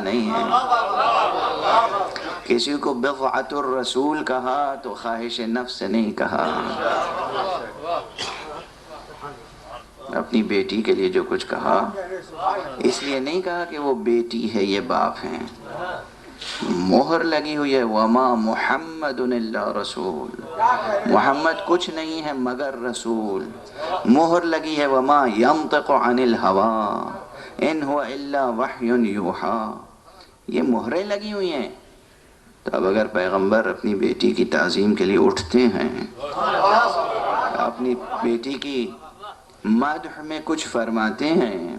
نہیں ہے. کسی کو بضعۃ الرسول کہا تو خواہش نفس نہیں کہا. اپنی بیٹی کے لیے جو کچھ کہا اس لیے نہیں کہا کہ وہ بیٹی ہے یہ باپ ہیں. مہر لگی ہوئی ہے وما محمد الا رسول، محمد کچھ نہیں ہے مگر رسول. مہر لگی ہے وما ينطق عن الهوى ان هو الا وحی یوحی. یہ مہریں لگی ہوئی ہیں. تو اب اگر پیغمبر اپنی بیٹی کی تعظیم کے لیے اٹھتے ہیں، اپنی بیٹی کی مدح میں کچھ فرماتے ہیں،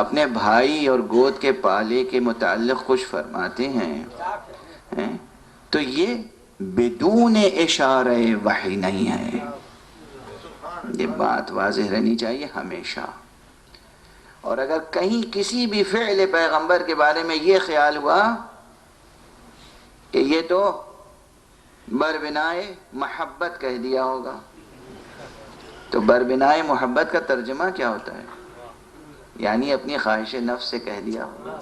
اپنے بھائی اور گود کے پالے کے متعلق کچھ فرماتے ہیں، تو یہ بدون اشارہ وحی نہیں ہے. یہ بات واضح رہنی چاہیے ہمیشہ. اور اگر کہیں کسی بھی فعل پیغمبر کے بارے میں یہ خیال ہوا کہ یہ تو بربنائے محبت کہہ دیا ہوگا، تو بربنائے محبت کا ترجمہ کیا ہوتا ہے؟ یعنی اپنی خواہش نفس سے کہہ دیا ہوگا.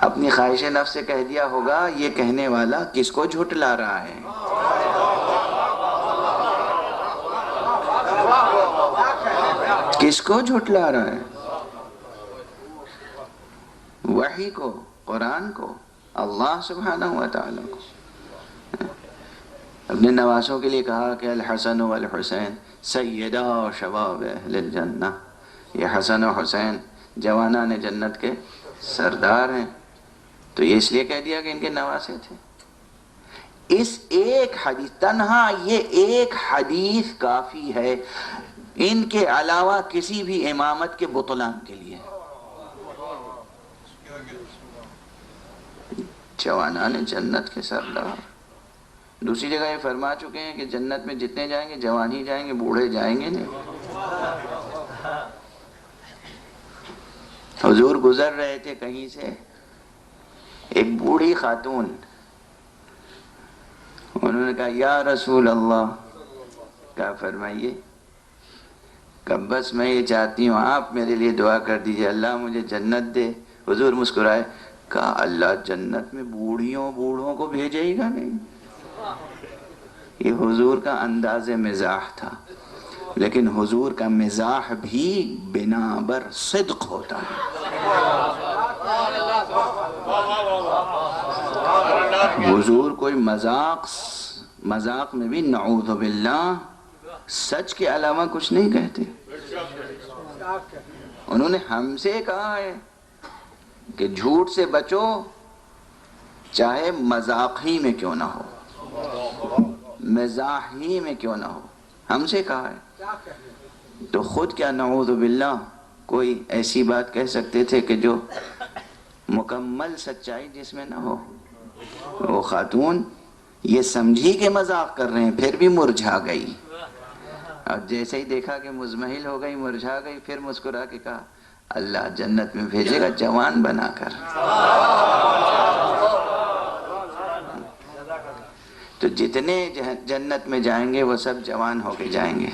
اپنی خواہش نفس سے کہہ دیا ہوگا. یہ کہنے والا کس کو جھٹلا رہا ہے؟ کس کو جھٹلا رہا ہے؟ وحی کو، قرآن کو، اللہ سبحانہ وتعالی کو. اپنے نواسوں کے لیے کہا کہ الحسن والحسین سیدا شباب اہل الجنہ. یہ حسن و حسین جوانان جنت کے سردار ہیں. تو یہ اس لیے کہہ دیا کہ ان کے نواسے تھے. اس ایک حدیث، تنہا یہ ایک حدیث کافی ہے ان کے علاوہ کسی بھی امامت کے بطلان کے لیے. جوانان جنت کے سردار. دوسری جگہ یہ فرما چکے ہیں کہ جنت میں جتنے جائیں گے جوان ہی جائیں گے، بوڑھے جائیں گے نہیں. حضور گزر رہے تھے کہیں سے، ایک بوڑھی خاتون، انہوں نے کہا یا رسول اللہ. کیا فرمائیے؟ کہ بس میں یہ چاہتی ہوں آپ میرے لیے دعا کر دیجئے اللہ مجھے جنت دے. حضور مسکرائے، کہا اللہ جنت میں بوڑھوں کو بھیجے گا نہیں. یہ حضور کا انداز مزاح تھا، لیکن حضور کا مزاح بھی بنا بر صدق ہوتا ہے. حضور کوئی مذاق میں بھی نعوذ باللہ سچ کے علاوہ کچھ نہیں کہتے. انہوں نے ہم سے کہا ہے کہ جھوٹ سے بچو چاہے مذاق ہی میں کیوں نہ ہو، مزاح ہی میں کیوں نہ ہو. ہم سے کہا ہے. تو خود کیا نعوذ باللہ کوئی ایسی بات کہہ سکتے تھے کہ جو مکمل سچائی جس میں نہ ہو. وہ خاتون یہ سمجھی کہ مذاق کر رہے ہیں، پھر بھی مرجھا گئی. اور جیسے ہی دیکھا کہ مزمحل ہو گئی، مرجھا گئی، پھر مسکرا کے کہا اللہ جنت میں بھیجے گا جوان بنا کر. تو جتنے جنت میں جائیں گے وہ سب جوان ہو کے جائیں گے.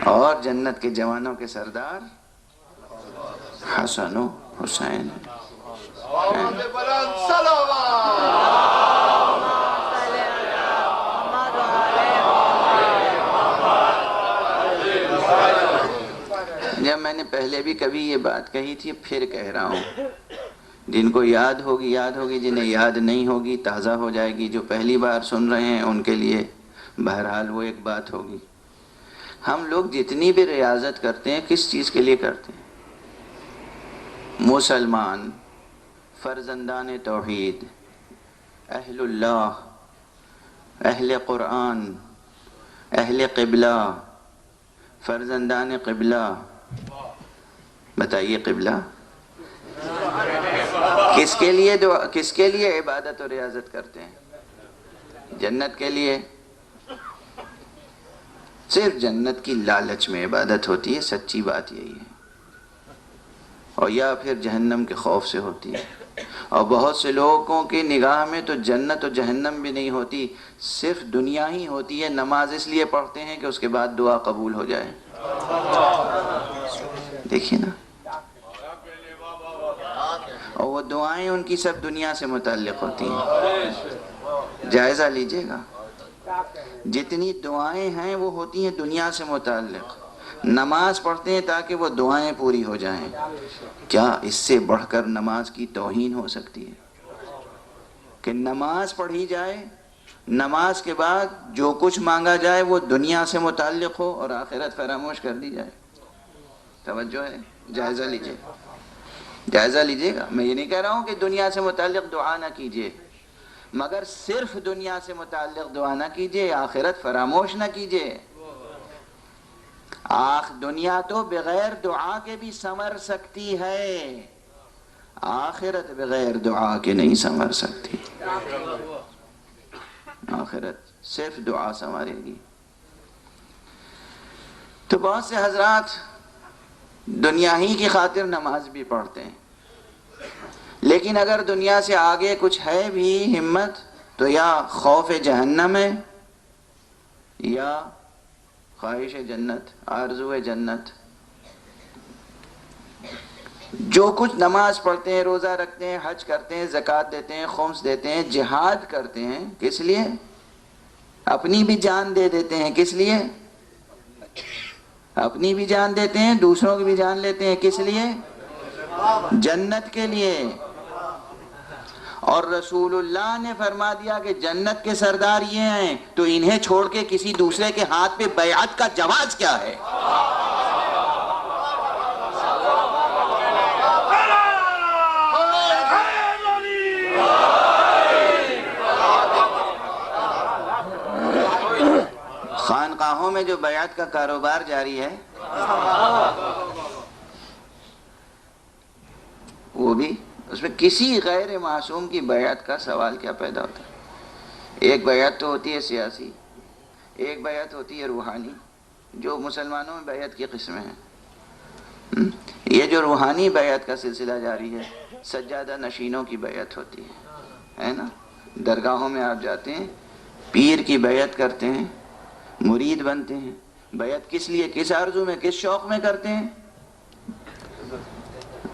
اور جنت کے جوانوں کے سردار حسن و حسین. جب میں نے پہلے بھی کبھی یہ بات کہی تھی، پھر کہہ رہا ہوں. جن کو یاد ہوگی، جنہیں یاد نہیں ہوگی تازہ ہو جائے گی. جو پہلی بار سن رہے ہیں ان کے لیے بہرحال وہ ایک بات ہوگی. ہم لوگ جتنی بھی ریاضت کرتے ہیں کس چیز کے لیے کرتے ہیں؟ مسلمان، فرزندان توحید، اہل اللہ، اہل قرآن، اہل قبلہ، فرزندان قبلہ. بتائیے قبلہ کس کے لیے عبادت و ریاضت کرتے ہیں؟ جنت کے لیے. صرف جنت کی لالچ میں عبادت ہوتی ہے، سچی بات یہی ہے. اور یا پھر جہنم کے خوف سے ہوتی ہے. اور بہت سے لوگوں کی نگاہ میں تو جنت و جہنم بھی نہیں ہوتی، صرف دنیا ہی ہوتی ہے. نماز اس لیے پڑھتے ہیں کہ اس کے بعد دعا قبول ہو جائے. دیکھیے نا، اور وہ دعائیں ان کی سب دنیا سے متعلق ہوتی ہیں. جائزہ لیجئے گا، جتنی دعائیں ہیں وہ ہوتی ہیں دنیا سے متعلق. نماز پڑھتے ہیں تاکہ وہ دعائیں پوری ہو جائیں. کیا اس سے بڑھ کر نماز کی توہین ہو سکتی ہے کہ نماز پڑھی جائے، نماز کے بعد جو کچھ مانگا جائے وہ دنیا سے متعلق ہو اور آخرت فراموش کر دی جائے؟ توجہ ہے، جائزہ لیجئے، جائزہ لیجئے گا. میں یہ نہیں کہہ رہا ہوں کہ دنیا سے متعلق دعا نہ کیجئے، مگر صرف دنیا سے متعلق دعا نہ کیجئے، آخرت فراموش نہ کیجئے. دنیا تو بغیر دعا کے بھی سنور سکتی ہے، آخرت بغیر دعا کے نہیں سنور سکتی. آخرت صرف دعا سنوارے گی. تو بہت سے حضرات دنیا ہی کی خاطر نماز بھی پڑھتے ہیں، لیکن اگر دنیا سے آگے کچھ ہے بھی ہمت تو یا خوف جہنم ہے یا خواہش جنت، آرزو جنت. جو کچھ نماز پڑھتے ہیں، روزہ رکھتے ہیں، حج کرتے ہیں، زکوٰۃ دیتے ہیں، خمس دیتے ہیں، جہاد کرتے ہیں، کس لیے؟ اپنی بھی جان دے دیتے ہیں. کس لیے؟ اپنی بھی جان دیتے ہیں، دوسروں کی بھی جان لیتے ہیں. کس لیے؟ جنت کے لیے. اور رسول اللہ نے فرما دیا کہ جنت کے سردار یہ ہیں، تو انہیں چھوڑ کے کسی دوسرے کے ہاتھ پہ بیعت کا جواز کیا ہے؟ خانقاہوں میں جو بیعت کا کاروبار جاری ہے وہ بھی، اس میں کسی غیر معصوم کی بیعت کا سوال کیا پیدا ہوتا ہے؟ ایک بیعت تو ہوتی ہے سیاسی، ایک بیعت ہوتی ہے روحانی. جو مسلمانوں میں بیعت کی قسمیں ہیں، یہ جو روحانی بیعت کا سلسلہ جاری ہے، سجادہ نشینوں کی بیعت ہوتی ہے نا. درگاہوں میں آپ جاتے ہیں، پیر کی بیعت کرتے ہیں، مرید بنتے ہیں. بیعت کس لیے، کس آرزو میں، کس شوق میں کرتے ہیں؟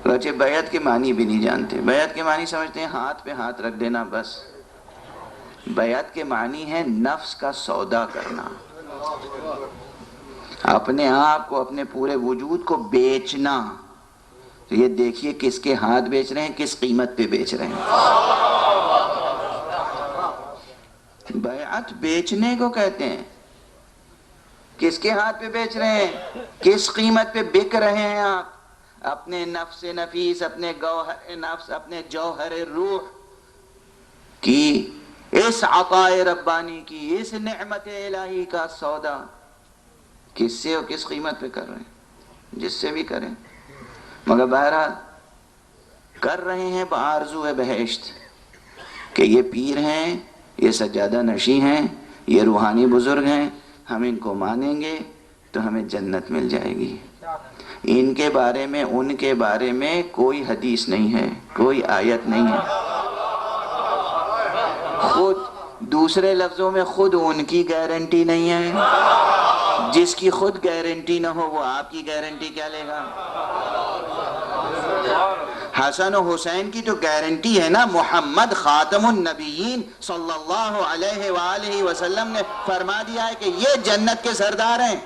بچے بیعت کے معنی بھی نہیں جانتے. بیعت کے معنی سمجھتے ہیں ہاتھ پہ ہاتھ رکھ دینا بس. بیعت کے معنی ہے نفس کا سودا کرنا، اپنے آپ کو، اپنے پورے وجود کو بیچنا. تو یہ دیکھیے کس کے ہاتھ بیچ رہے ہیں، کس قیمت پہ بیچ رہے ہیں. بیعت بیچنے کو کہتے ہیں. کس کے ہاتھ پہ بیچ رہے ہیں، کس قیمت پہ بک رہے ہیں آپ؟ اپنے نفس نفیس، اپنے گوہر نفس، اپنے جوہر روح کی، اس عطاء ربانی کی، اس نعمت الہی کا سودا کس سے اور کس قیمت پہ کر رہے ہیں؟ جس سے بھی کریں، مگر بہرحال کر رہے ہیں بآرزو بہشت کہ یہ پیر ہیں، یہ سجادہ نشیں ہیں، یہ روحانی بزرگ ہیں، ہم ان کو مانیں گے تو ہمیں جنت مل جائے گی. ان کے بارے میں، ان کے بارے میں کوئی حدیث نہیں ہے، کوئی آیت نہیں ہے. خود دوسرے لفظوں میں خود ان کی گارنٹی نہیں ہے. جس کی خود گارنٹی نہ ہو وہ آپ کی گارنٹی کیا لے گا؟ حسن و حسین کی تو گارنٹی ہے نا. محمد خاتم النبیین صلی اللہ علیہ وآلہ وسلم نے فرما دیا ہے کہ یہ جنت کے سردار ہیں.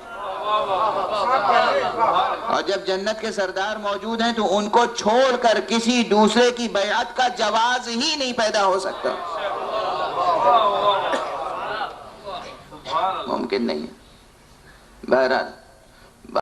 اور جب جنت کے سردار موجود ہیں تو ان کو چھوڑ کر کسی دوسرے کی بیعت کا جواز ہی نہیں پیدا ہو سکتا، ممکن نہیں ہے. بہرحال